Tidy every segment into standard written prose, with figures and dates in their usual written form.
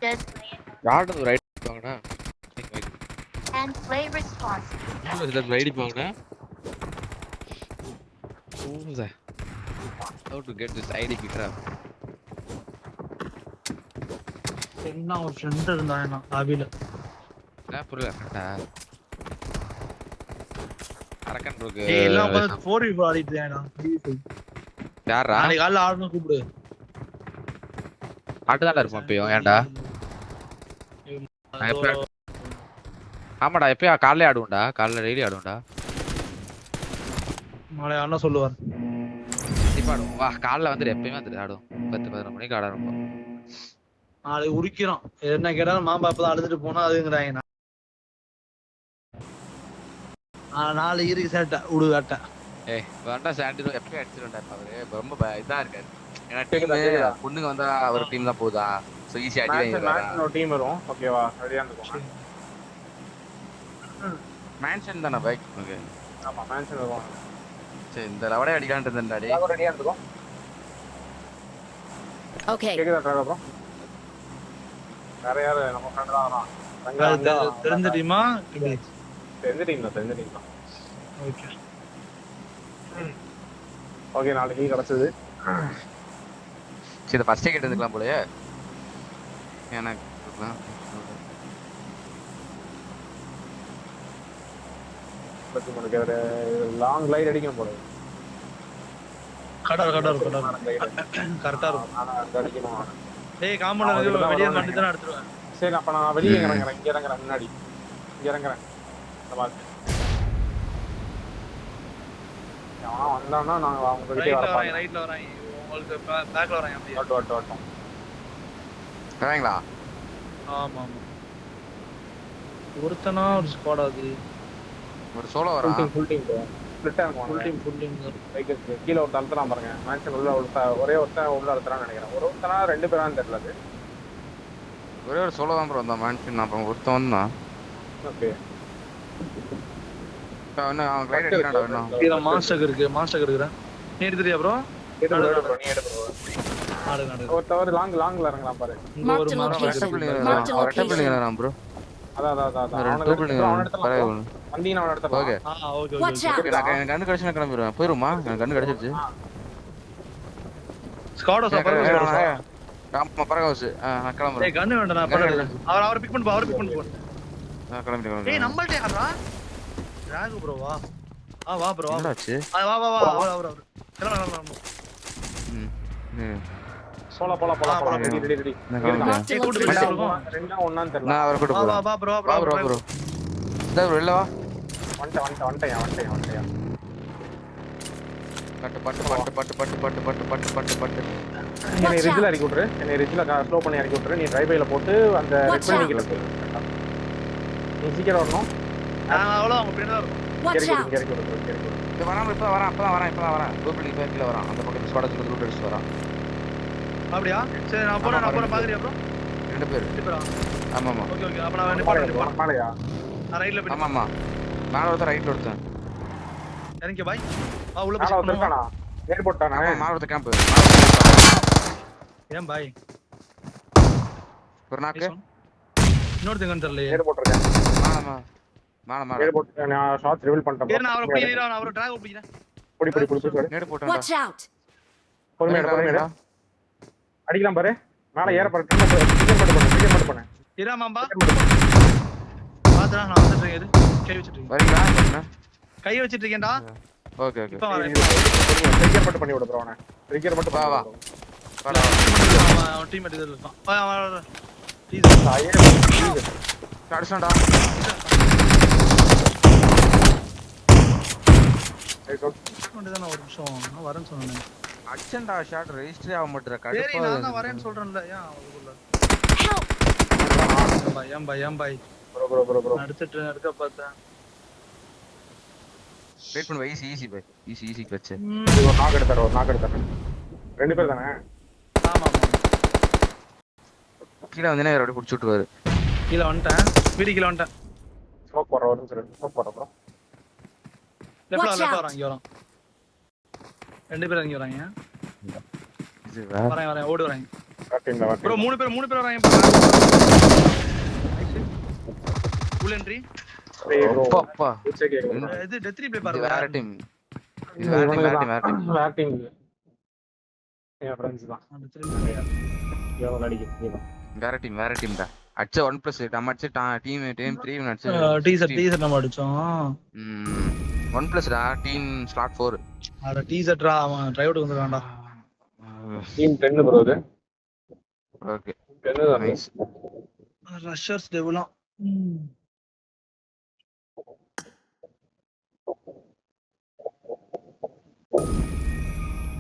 யார்ட்ட ஒரு ஐடி வாங்கடா and play responsibly. இதுல ஐடி வாங்கடா. ஓம்ஸா. How to get this ID பிக்ரா? என்ன ஒரு ஃப்ரெண்ட் இருந்தானா ஆவில. நான் புரியல கரெக்ட்டா. அரக்கன் ப்ரோக்கு. ஏய் எல்லாம் வந்து 4v4 ஆடிட்டு இருக்கானா. யாரா? நாளைக்கு காலைல ஆடணும் கூப்பிடு. ஆட்டுதான்டா இருப்பான் இப்பயும் ஏன்டா? ஆமாடா எப்பயா காலையில ஆடுவோம்டா. காலையில டெய்லி ஆடுவோம்டா. நாளை அண்ணா சொல்லுவார். கண்டிப்பா ஆடுவோம். வா காலைல வந்து எப்பயுமே வந்து ஆடுவோம். 10-11 மணிக்கு ஆட ஆரம்பிப்போம். நாளை உரிக்கிறோம். என்ன கேட்டாலும் மாம்பா அப்பதான் அழுதுட்டு போனா அதுங்கறாங்க. நாளை இருக்கு சேட்டை உடு காட்ட. ஏய் வேண்டா சாண்டிரோ எப்பயும் அடிச்சிருவான்டா அவரு. ரொம்ப இதா இருக்காரு. ஏன்னா டீம் பொண்ணுங்க வந்தா அவர் டீம் தான் போதா. சோ ஈஸியா அடி வாங்கிடுவாங்க. மேட்ச் டீம் வரும். ஓகேவா? ரெடியா இருந்துக்கோங்க. மேன்ஷன் தான பைக் உங்களுக்கு. ஆமா மேன்ஷன் வரும். சரி இந்த லவடே அடிக்கலாம்னு இருந்தேன்டா டேய். எல்லாரும் ரெடியா இருந்துக்கோ. ஓகே. கேக்குதா ட்ராக் ப்ரோ? வேற யாரு நம்ம ஃப்ரெண்ட் தான் வரான். தெரிஞ்ச டீமா? தெரிஞ்ச டீம் தான். ஓகே. ஓகே நாளைக்கு கிடைச்சது. சரி ஃபர்ஸ்ட் கேட் எடுத்துக்கலாம் போலயே. எனக்கு பத்தி உங்களுக்கு ஒரு லாங் லைட் அடிக்கணும் போல. கரெக்டா இருக்கும். ஆனா அங்க அடிக்கணும். டேய் காம்பவுண்ட்ல வெளிய வந்து தான் எடுத்துறேன். சரி அப்ப நான் வெளிய இறங்கறேன். இங்க இறங்கறேன் முன்னாடி. இங்க இறங்கறேன். இந்த மாதிரி. அவன் வந்தானா நான் அவங்க கிட்ட வரேன். ரைட்ல வரேன். உங்களுக்கு பேக்ல வரேன் அப்படியே. ஓட்டம். வரீங்களா? ஆமா. ஒருத்தனா ஒரு ஸ்குவாட் ஆகுது. ஒரு சோலோ வரா. ஃபுல் டீம் ஸ்ப்ளிட் ஆகும். ஃபுல் டீம் ரைட் கீழ ஒரு தள்ளுறான் பாருங்க. மேட்ச் உள்ள ஒரே ஒருத்தன் உள்ள அழுத்துறான்னு நினைக்கிறேன். ஒருத்தனா ரெண்டு பேரான்னு தெரியல அது. ஒரே ஒரு சோலோ தான் ப்ரோ வந்தான் மேன்ஷன். அப்புறம் ஒருத்தன் வந்தான். ஓகே. அவன் கிளைட் அடிக்கிறான்டா வேணும். இதுல மாஸ்டர் இருக்குறேன். நீ எடுத்துறியா ப்ரோ? நீ எடு ப்ரோ. ஆடு. ஒரு தவறு லாங்ல இறங்கலாம் பாரு. இங்க ஒரு ரெட்ட பில்டிங் வரான் ப்ரோ. அதான் ரெட்ட பில்டிங் வரான். வந்தீனா அவன எடுத்துறலாம். ஓகே. ஓகே. எனக்கு கண்ணு கடிச்சா கிளம்பிடுவேன். போயிருமா? எனக்கு கண்ணு கடிச்சிருச்சு. Squad support. ஆமா பரகவுஸ். நான் கிளம்புறேன். டேய் கன் வேண்டாம் நான் பண்ணல. அவர் பிக் பண்ணு போ. நான் கிளம்பிட்டேன். டேய் நம்மள்ட்ட யாரா? ராகு ப்ரோ வா. வா ப்ரோ. என்னாச்சு? வா அவர். கிளம்பு. போலாம். ரெடி. ரெண்டா ஒண்ணான்னு தெரியல. நான் அவரை கூட்டி போறேன். வா ப்ரோ. இந்த ப்ரோ இல்ல வா. வந்துட்டேன். பட்டு. என்னை ரிஜ்ல இறக்கி விட்டுரு. ஸ்லோ பண்ணி இறக்கி விட்டுரு. நீ டிரைவேல போட்டு அந்த ரெட் பில்டிங் கிட்ட போய். நீ சீக்கிரம் வரணும். அவ்வளவு அவங்க பின்னாடி இருக்கும். இறக்கி விட்டுரு. இந்த வராம இப்பதான் வரேன். கோபிலி பேக்ல வரான். அந்த பக்கத்து ஸ்குவாட்ல ரூட் அடிச்சு வரான். அப்படியே சரி நான் போறேன் பாக்குறியா ப்ரோ? ரெண்டு பேரா? ஆமா. ஓகே. அப்ப நான் நிப்பாட்டேன். மாலையா? நான் ரைட்ல போய். ஆமா. மேல ஒருத்தன் ரைட்ல ஒருத்தன். இறங்கி பாய். உள்ள போய் போய் இருக்கானா? நேர் போட்டானே. மேல ஒருத்தன் கேம்ப். ஏன் பாய்? ஒரு நாக்கு. இன்னொருத்தங்க தெரியலையே. நேர் போட்டுறேன். மாமா. நேர் போட்டு நான் ஷாட் ரிவீல் பண்ணிட்டேன். ஏய் நான் அவரை பிடிக்கிறேன். அவரை டிராக் பிடிக்கிறேன். புடி. நேர் போட்டான்டா. பொறுமையா. அடிக்கலாம் பாரு. மேல ஏற பாரு. டிக்கெட் பண்ணு. இரா மாம்பா. பாத்துடா நான் வந்துட்டேன். இரு. கை வச்சிட்டு இருக்கேன். வரீங்களா? கை வச்சிட்டு இருக்கேன்டா. ஓகே. இப்ப வரேன். ட்ரிகர் மட்டும் பண்ணி விடு ப்ரோ. ட்ரிகர் மட்டும் வா. அவன் டீம் எடுத்து இருக்கான். வா. அடிச்சான்டா. ஒரு நிமிஷம் நான் வரேன்னு சொன்னேன். அடிச்சன்டா ஷாட் ரெஜிஸ்டர் ஆக மாட்டேற சரி கடுப்பா. நான் தான் வரேன்னு சொல்றேன்ல. ஏன் அதுக்குள்ள ஏன் பாய் ப்ரோ எடுக்க பார்த்தேன். வெயிட் பண்ணு. Easy by. ஈஸி வச்சு. ஒரு நாக் எடுத்துறேன். ரெண்டு பேர் தானே? ஆமா. கீழ வந்தேனே அப்படியே புடிச்சு விட்டுவாரு. கீழ வந்துட்டேன். வீடு கீழ வந்துட்டேன். ஸ்மோக் போடுறேன் ப்ரோ. லெஃப்ட்ல வராங்க. இங்க வராங்க. ரெண்டு பேரும் இங்க வராங்க. இது வரேன் ஓடு வராங்க. ப்ரோ மூணு பேர் வராங்க ஃபுல் என்ட்ரி. அப்பா இது டெத் ரீப்ளே இது பாருங்க. வேற டீம், இது வேற டீம், வேற டீம். வேற டீம் என் ஃப்ரெண்ட்ஸ் தான். எவ்வளவு அடிக்குது வேற டீம் தான். அடிச்ச 1+8 நம்ம அடிச்ச டீம் 3 அடிச்ச டீசர்ட் நம்ம அடிச்சோம். 1+ டா டீம் ஸ்லாட் 4. அட டீசர்ட்ரா அவன் டிரைவ் வந்துறான்டா. டீம் 10 ப்ரோ இது. ஓகே 10 தான். நைஸ். ரஷர்ஸ் டெவலாம்.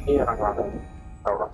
நீ இறங்கலாம் அவ்வளோ.